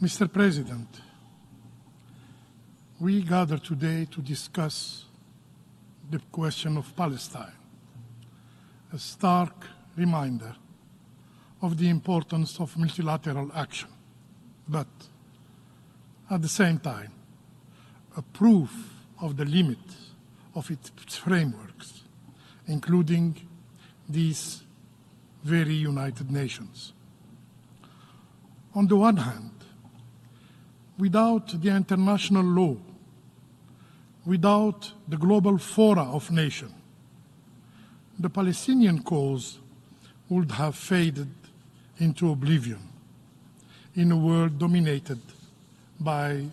Mr. President, we gather today to discuss the question of Palestine, a stark reminder of the importance of multilateral action, but at the same time, a proof of the limits of its frameworks, including these very United Nations. On the one hand, without the international law, without the global fora of nations, the Palestinian cause would have faded into oblivion in a world dominated by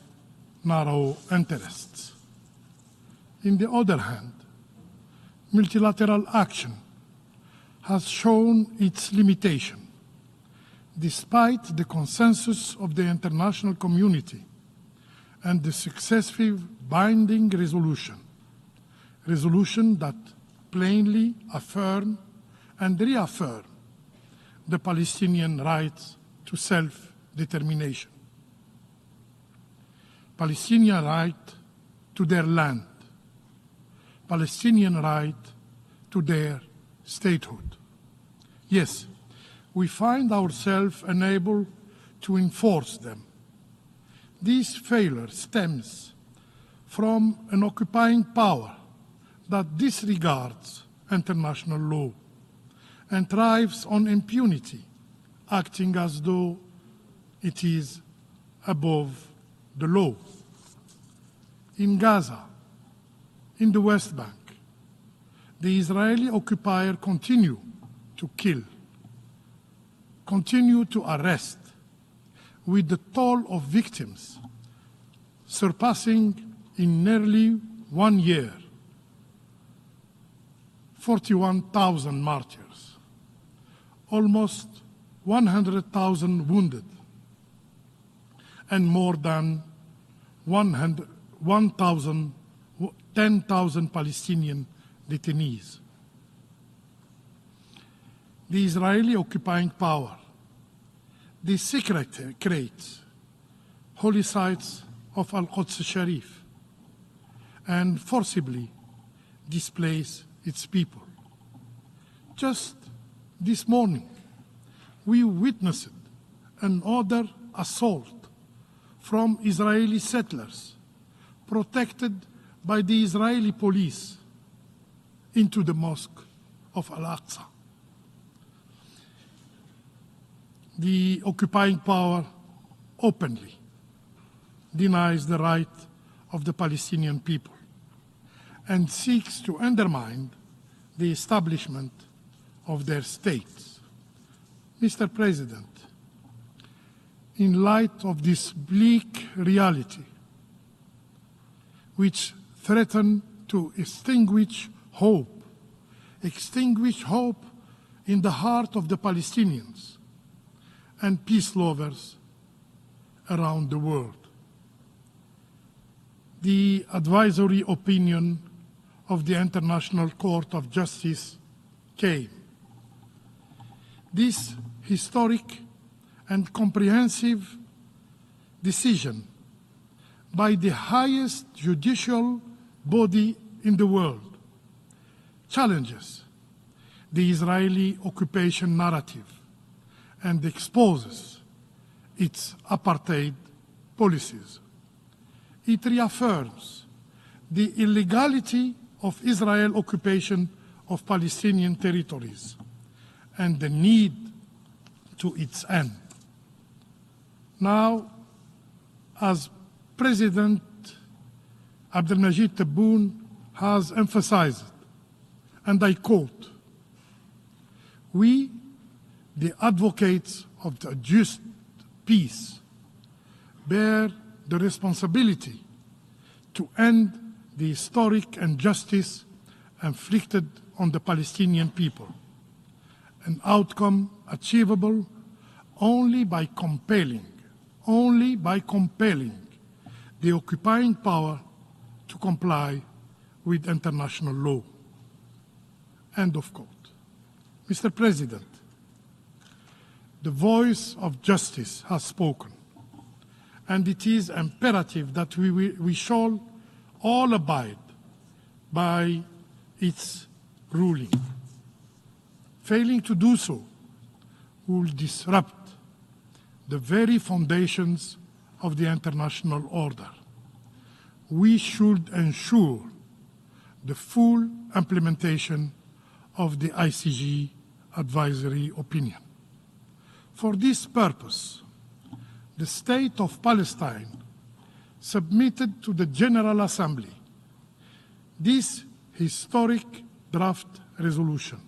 narrow interests. On the other hand, multilateral action has shown its limitation, despite the consensus of the international community and the successive binding resolution that plainly affirm and reaffirm the Palestinian rights to self-determination, Palestinian right to their land, Palestinian right to their statehood. Yes, we find ourselves unable to enforce them. This failure stems from an occupying power that disregards international law and thrives on impunity, acting as though it is above the law. In Gaza, in the West Bank, the Israeli occupier continue to kill, continue to arrest, with the toll of victims surpassing in nearly 1 year 41,000 martyrs, almost 100,000 wounded, and more than 10,000 Palestinian detainees. The Israeli occupying power desecrates holy sites of Al-Quds Sharif and forcibly displace its people. Just this morning, we witnessed another assault from Israeli settlers protected by the Israeli police into the mosque of Al-Aqsa. The occupying power openly denies the right of the Palestinian people and seeks to undermine the establishment of their states. Mr. President, in light of this bleak reality, which threatens to extinguish hope in the heart of the Palestinians and peace lovers around the world, the advisory opinion of the International Court of Justice came. This historic and comprehensive decision by the highest judicial body in the world challenges the Israeli occupation narrative and exposes its apartheid policies. It reaffirms the illegality of Israel's occupation of Palestinian territories and the need to its end. Now, as President Abdelmajid Tebboune has emphasized, and I quote, "We, the advocates of the just peace, bear the responsibility to end the historic injustice inflicted on the Palestinian people, an outcome achievable only by compelling the occupying power to comply with international law." End of quote. Mr. President, the voice of justice has spoken, and it is imperative that we shall all abide by its ruling. Failing to do so will disrupt the very foundations of the international order. We should ensure the full implementation of the ICJ Advisory Opinion. For this purpose, the State of Palestine submitted to the General Assembly this historic draft resolution.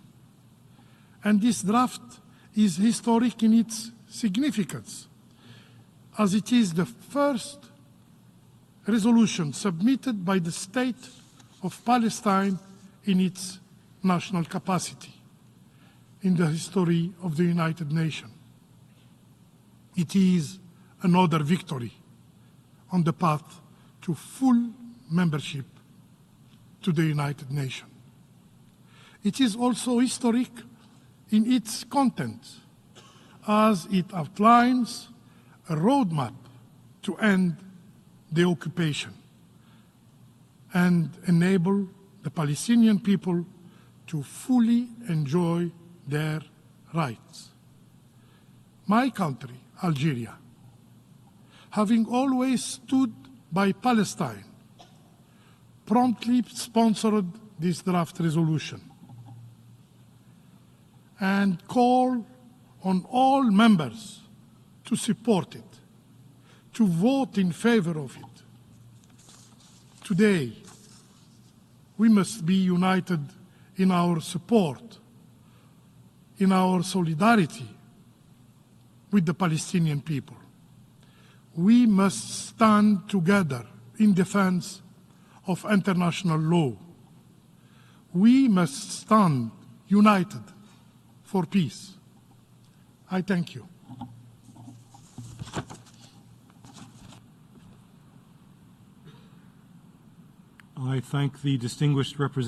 And this draft is historic in its significance, as it is the first resolution submitted by the State of Palestine in its national capacity in the history of the United Nations. It is another victory on the path to full membership to the United Nations. It is also historic in its content, as it outlines a roadmap to end the occupation and enable the Palestinian people to fully enjoy their rights. My country, Algeria, having always stood by Palestine, promptly sponsored this draft resolution and called on all members to support it, to vote in favor of it. Today, we must be united in our support, in our solidarity with the Palestinian people. We must stand together in defense of international law. We must stand united for peace. I thank you. I thank the distinguished representative.